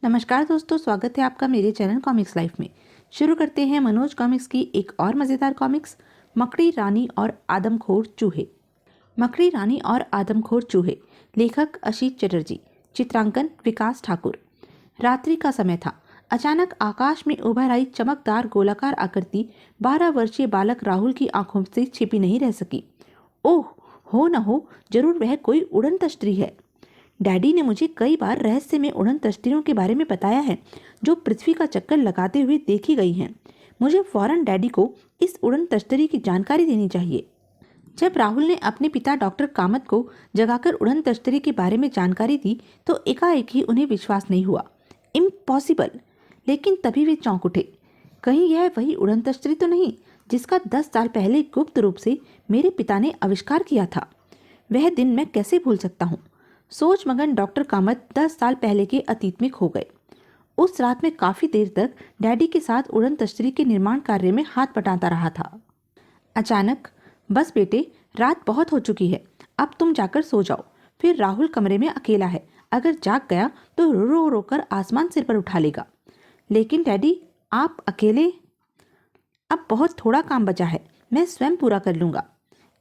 नमस्कार दोस्तों, स्वागत है आपका मेरे चैनल कॉमिक्स लाइफ में। शुरू करते हैं मनोज कॉमिक्स की एक और मज़ेदार कॉमिक्स, मकड़ी रानी और आदमखोर चूहे। मकड़ी रानी और आदमखोर चूहे, लेखक अशीत चटर्जी, चित्रांकन विकास ठाकुर। रात्रि का समय था। अचानक आकाश में उभर आई चमकदार गोलाकार आकृति 12 वर्षीय बालक राहुल की आंखों से छिपी नहीं रह सकी। ओह, हो न हो, जरूर वह कोई उड़न तश्तरी है। डैडी ने मुझे कई बार रहस्य में उड़न तश्तरियों के बारे में बताया है, जो पृथ्वी का चक्कर लगाते हुए देखी गई हैं। मुझे फौरन डैडी को इस उड़न तश्तरी की जानकारी देनी चाहिए। जब राहुल ने अपने पिता डॉक्टर कामत को जगाकर उड़न तश्तरी के बारे में जानकारी दी तो एकाएक ही उन्हें विश्वास नहीं हुआ। इम्पॉसिबल! लेकिन तभी वे चौंक उठे। कहीं यह वही उड़न तश्तरी तो नहीं जिसका 10 साल पहले गुप्त रूप से मेरे पिता ने आविष्कार किया था। वह दिन मैं कैसे भूल सकता हूँ। सोच मगन डॉक्टर कामत 10 साल पहले के अतीत में खो गए। उस रात में काफी देर तक डैडी के साथ उड़न तश्तरी के निर्माण कार्य में हाथ बटाता रहा था। अचानक, बस बेटे, रात बहुत हो चुकी है, अब तुम जाकर सो जाओ। फिर राहुल कमरे में अकेला है, अगर जाग गया तो रो रो रो कर आसमान सिर पर उठा लेगा। लेकिन डैडी, आप अकेले? अब बहुत थोड़ा काम बचा है, मैं स्वयं पूरा कर लूंगा।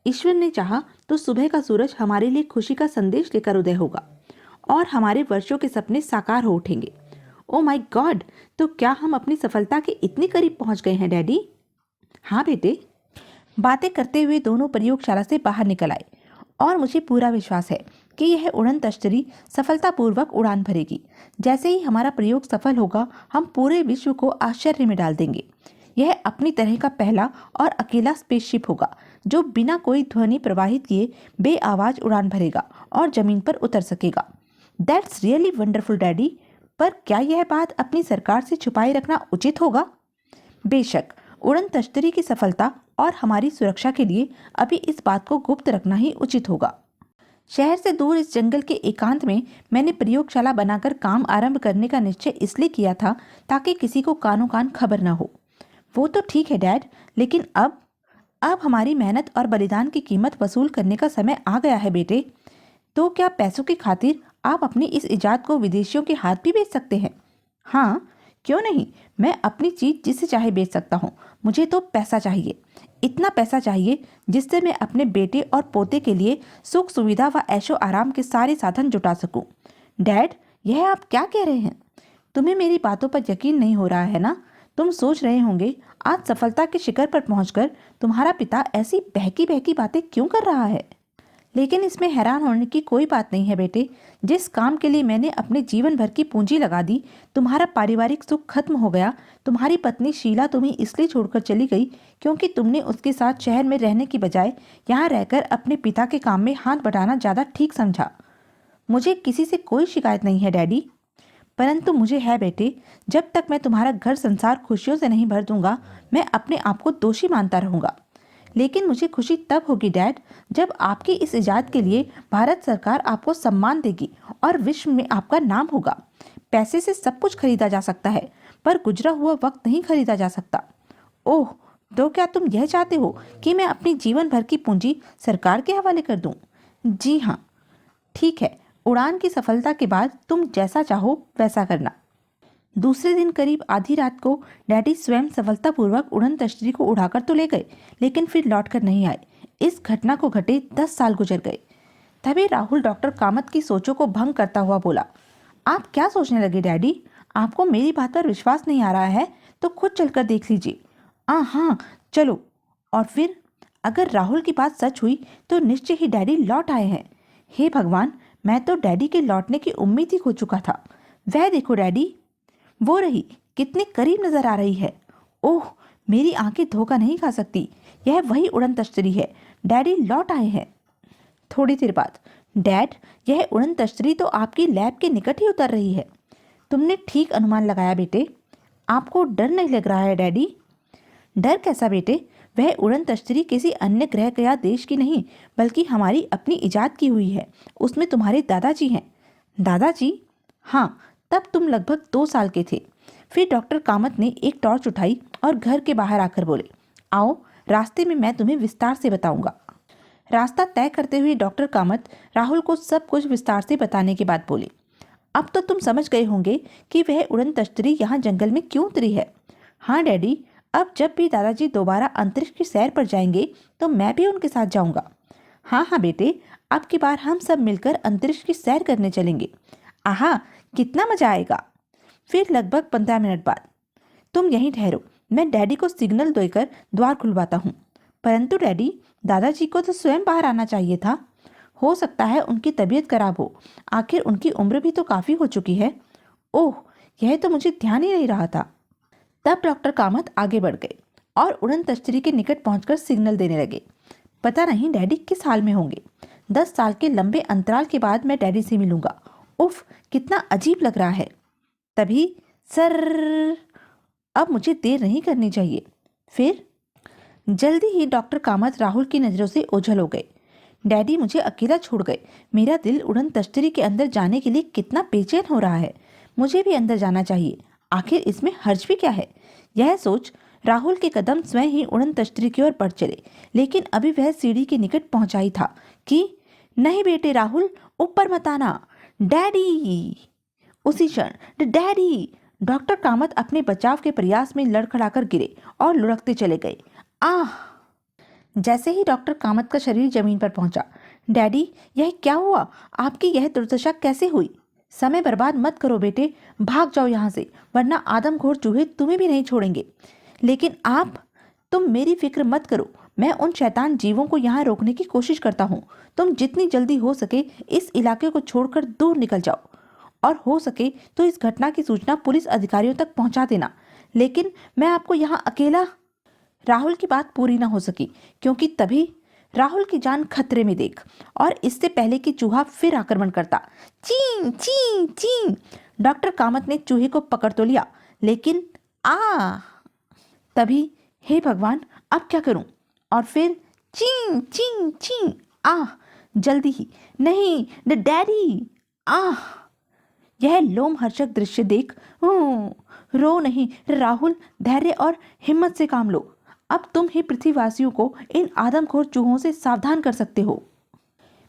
ईश्वर ने चाहा तो सुबह का सूरज हमारे लिए खुशी का संदेश लेकर उदय होगा और हमारे वर्षों के सपने साकार हो उठेंगे। ओ माय गॉड, तो क्या हम अपनी सफलता के इतने करीब पहुंच गए हैं डैडी? हाँ बेटे। बातें करते हुए दोनों प्रयोगशाला से बाहर निकल आए और मुझे पूरा विश्वास है कि यह उड़न तश्तरी सफलतापूर्वक उड़ान भरेगी। जैसे ही हमारा प्रयोग सफल होगा, हम पूरे विश्व को आश्चर्य में डाल देंगे। यह अपनी तरह का पहला और अकेला स्पेसशिप होगा जो बिना कोई ध्वनि प्रवाहित किए बेआवाज उड़ान भरेगा और जमीन पर उतर सकेगा। दैट्स रियली वंडरफुल डैडी, पर क्या यह बात अपनी सरकार से छुपाए रखना उचित होगा? बेशक, उड़न तश्तरी की सफलता और हमारी सुरक्षा के लिए अभी इस बात को गुप्त रखना ही उचित होगा। शहर से दूर इस जंगल के एकांत में मैंने प्रयोगशाला बनाकर काम आरंभ करने का निश्चय इसलिए किया था ताकि किसी को कानों कान खबर न हो। वो तो ठीक है डैड, लेकिन अब हमारी मेहनत और बलिदान की कीमत वसूल करने का समय आ गया है बेटे। तो क्या पैसों की खातिर आप अपनी इस इजाद को विदेशियों के हाथ भी बेच सकते हैं? हाँ, क्यों नहीं। मैं अपनी चीज जिसे चाहे बेच सकता हूँ। मुझे तो पैसा चाहिए, इतना पैसा चाहिए जिससे मैं अपने बेटे और पोते के लिए सुख सुविधा व ऐशो आराम के सारे साधन जुटा सकूं। डैड, यह आप क्या कह रहे हैं? तुम्हें मेरी बातों पर यकीन नहीं हो रहा है ना? तुम सोच रहे होंगे आज सफलता के शिखर पर पहुंचकर तुम्हारा पिता ऐसी बहकी बहकी बातें क्यों कर रहा है। लेकिन इसमें हैरान होने की कोई बात नहीं है बेटे। जिस काम के लिए मैंने अपने जीवन भर की पूंजी लगा दी, तुम्हारा पारिवारिक सुख खत्म हो गया। तुम्हारी पत्नी शीला तुम्हें इसलिए छोड़कर चली गई क्योंकि तुमने उसके साथ शहर में रहने की बजाय यहाँ रहकर अपने पिता के काम में हाथ बटाना ज़्यादा ठीक समझा। मुझे किसी से कोई शिकायत नहीं है डैडी, परंतु मुझे है बेटे। जब तक मैं तुम्हारा घर संसार खुशियों से नहीं भर दूंगा, मैं अपने आप को दोषी मानता रहूंगा। लेकिन मुझे खुशी तब होगी डैड, जब आपकी इस इजाद के लिए भारत सरकार आपको सम्मान देगी और विश्व में आपका नाम होगा। पैसे से सब कुछ खरीदा जा सकता है, पर गुजरा हुआ वक्त नहीं खरीदा जा सकता। ओह, तो क्या तुम यह चाहते हो कि मैं अपनी जीवन भर की पूंजी सरकार के हवाले कर दूं? जी हाँ। ठीक है, उड़ान की सफलता के बाद तुम जैसा चाहो वैसा करना। दूसरे दिन करीब आधी रात को डैडी स्वयं सफलतापूर्वक उड़न तश्तरी को उड़ाकर तो ले गए, लेकिन फिर लौटकर नहीं आए। इस घटना को घटे 10 साल गुजर गए। तभी राहुल डॉक्टर कामत की सोचों को भंग करता हुआ बोला, आप क्या सोचने लगे डैडी? आपको मेरी बात पर विश्वास नहीं आ रहा है तो खुद चलकर देख लीजिए। हाँ, चलो। और फिर अगर राहुल की बात सच हुई तो निश्चय ही डैडी लौट आए हैं। हे भगवान, मैं तो डैडी के लौटने की उम्मीद ही खो चुका था। वह देखो डैडी, वो रही, कितनी करीब नजर आ रही है। ओह, मेरी आंखें धोखा नहीं खा सकती। यह वही उड़न तश्तरी है। डैडी लौट आए हैं। थोड़ी देर बाद, डैड, यह उड़न तश्तरी तो आपकी लैब के निकट ही उतर रही है। तुमने ठीक अनुमान लगाया बेटे। आपको डर नहीं लग रहा है डैडी? डर कैसा बेटे? वह उड़न तश्तरी किसी अन्य ग्रह या देश की नहीं, बल्कि हमारी अपनी इजाद की हुई है। उसमें तुम्हारे दादाजी हैं। दादाजी? हाँ, तब तुम लगभग 2 साल के थे। फिर डॉक्टर कामत ने एक टॉर्च उठाई और घर के बाहर आकर बोले, आओ, रास्ते में मैं तुम्हें विस्तार से बताऊंगा। रास्ता तय करते हुए डॉक्टर कामत राहुल को सब कुछ विस्तार से बताने के बाद बोले, अब तो तुम समझ गए होंगे कि वह उड़न तश्तरी यहाँ जंगल में क्यों उतरी है। हाँ डैडी, अब जब भी दादाजी दोबारा अंतरिक्ष की सैर पर जाएंगे तो मैं भी उनके साथ जाऊंगा। हाँ हाँ बेटे, अब की बार हम सब मिलकर अंतरिक्ष की सैर करने चलेंगे। आहा, कितना मजा आएगा। फिर लगभग 15 मिनट बाद, तुम यहीं ठहरो, मैं डैडी को सिग्नल देकर द्वार खुलवाता हूँ। परंतु डैडी, दादाजी को तो स्वयं बाहर आना चाहिए था। हो सकता है उनकी तबीयत खराब हो, आखिर उनकी उम्र भी तो काफी हो चुकी है। ओह, यह तो मुझे ध्यान ही नहीं रहा था। तब डॉक्टर कामत आगे बढ़ गए और उड़न तश्तरी के निकट पहुंचकर सिग्नल देने लगे। पता नहीं डैडी किस हाल में होंगे। 10 साल के लंबे अंतराल के बाद मैं डैडी से मिलूंगा। उफ, कितना अजीब लग रहा है। तभी सर, अब मुझे देर नहीं करनी चाहिए। फिर जल्दी ही डॉक्टर कामत राहुल की नजरों से ओझल हो गए। डैडी मुझे अकेला छोड़ गए। मेरा दिल उड़न तश्तरी के अंदर जाने के लिए कितना बेचैन हो रहा है। मुझे भी अंदर जाना चाहिए, आखिर इसमें हर्ज भी क्या है। यह सोच राहुल के कदम स्वयं ही उड़न तश्तरी की ओर बढ़ चले। लेकिन अभी वह सीढ़ी के निकट पहुंचा ही था कि नहीं बेटे राहुल, ऊपर मत आना। डैडी! उसी क्षण डैडी! डॉक्टर कामत अपने बचाव के प्रयास में लड़खड़ाकर गिरे और लुढ़कते चले गए। आह! जैसे ही डॉक्टर कामत का शरीर जमीन पर पहुंचा, डैडी, यह क्या हुआ? आपकी यह दुर्दशा कैसे हुई? समय बर्बाद मत करो बेटे, भाग जाओ यहाँ से, वरना आदमखोर चूहे तुम्हें भी नहीं छोड़ेंगे। लेकिन आप, तुम मेरी फिक्र मत करो, मैं उन शैतान जीवों को यहाँ रोकने की कोशिश करता हूँ। तुम जितनी जल्दी हो सके इस इलाके को छोड़कर दूर निकल जाओ, और हो सके तो इस घटना की सूचना पुलिस अधिकारियों तक पहुँचा देना। लेकिन मैं आपको यहाँ अकेला। राहुल की बात पूरी न हो सकी, क्योंकि तभी राहुल की जान खतरे में देख, और इससे पहले कि चूहा फिर आक्रमण करता, ची ची ची, डॉक्टर कामत ने चूहे को पकड़ तो लिया, लेकिन तभी, हे भगवान, अब क्या करूं? और फिर ची ची ची, जल्दी ही, नहीं डैडी, यह लोमहर्षक दृश्य देख रो नहीं राहुल, धैर्य और हिम्मत से काम लो। अब तुम ही पृथ्वीवासियों को इन आदमखोर चूहों से सावधान कर सकते हो।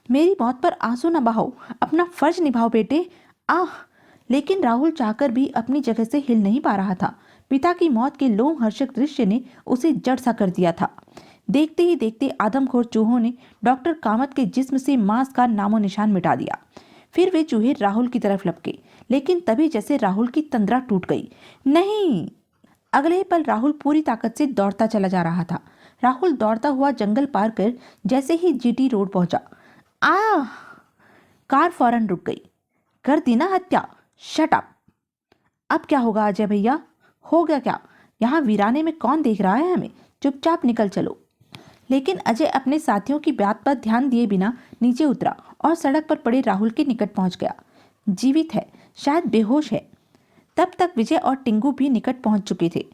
मेरी मौत पर आंसू न बहाओ, अपना फर्ज निभाओ बेटे। लेकिन राहुल चाहकर भी अपनी जगह से हिल नहीं पा रहा था। पिता की मौत के लोमहर्षक दृश्य ने उसे जड़ सा कर दिया था। देखते ही देखते आदमखोर चूहों ने डॉक्टर कामत के जिस्म से मांस का नामो निशान मिटा दिया। फिर वे चूहे राहुल की तरफ लपके, लेकिन तभी जैसे राहुल की तंद्रा टूट गई। नहीं! अगले पल राहुल पूरी ताकत से दौड़ता चला जा रहा था। राहुल दौड़ता हुआ जंगल पार कर जैसे ही जीटी रोड पहुंचा, कार फौरन रुक गई। कर दी ना हत्या, शट अप। अब क्या होगा अजय भैया? हो गया क्या? यहाँ वीराने में कौन देख रहा है हमें? चुपचाप निकल चलो। लेकिन अजय अपने साथियों की बात पर ध्यान दिए बिना नीचे उतरा और सड़क पर पड़े राहुल के निकट पहुंच गया। जीवित है, शायद बेहोश है। तब तक विजय और टिंगू भी निकट पहुंच चुके थे।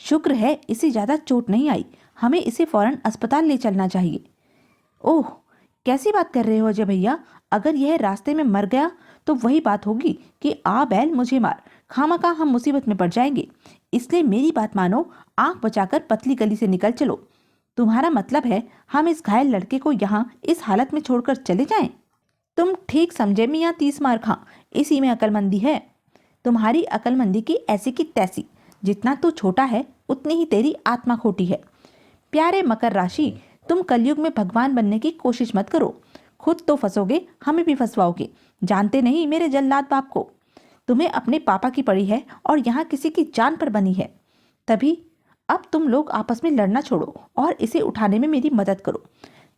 शुक्र है इसे ज्यादा चोट नहीं आई, हमें इसे फौरन अस्पताल ले चलना चाहिए। ओह, कैसी बात कर रहे हो अजय भैया? अगर यह रास्ते में मर गया तो वही बात होगी कि आ बैल मुझे मार, खामखा हम मुसीबत में पड़ जाएंगे। इसलिए मेरी बात मानो, आंख बचाकर पतली गली से निकल चलो। तुम्हारा मतलब है हम इस घायल लड़के को यहाँ इस हालत में छोड़कर चले जाएं? तुम ठीक समझे मियाँ 30 मार खां, इसी में अकलमंदी है। तुम्हारी अकलमंदी की ऐसी की तैसी, जितना तू छोटा है उतनी ही तेरी आत्मा खोटी है। प्यारे मकर राशि, तुम कलयुग में भगवान बनने की कोशिश मत करो। खुद तो फंसोगे, हमें भी फंसवाओगे। जानते नहीं मेरे जल्लाद बाप को, तुम्हें अपने पापा की पड़ी है और यहाँ किसी की जान पर बनी है। तभी अब तुम लोग आपस में लड़ना छोड़ो और इसे उठाने में मेरी मदद करो।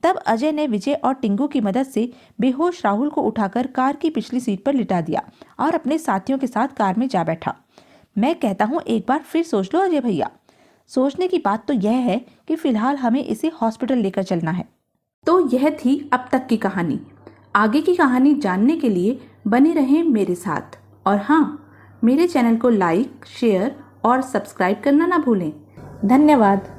तब अजय ने विजय और टिंगू की मदद से बेहोश राहुल को उठाकर कार की पिछली सीट पर लिटा दिया और अपने साथियों के साथ कार में जा बैठा। मैं कहता हूँ एक बार फिर सोच लो अजय भैया। सोचने की बात तो यह है कि फिलहाल हमें इसे हॉस्पिटल लेकर चलना है। तो यह थी अब तक की कहानी। आगे की कहानी जानने के लिए बने रहें मेरे साथ। और हाँ, मेरे चैनल को लाइक, शेयर और सब्सक्राइब करना ना भूलें। धन्यवाद।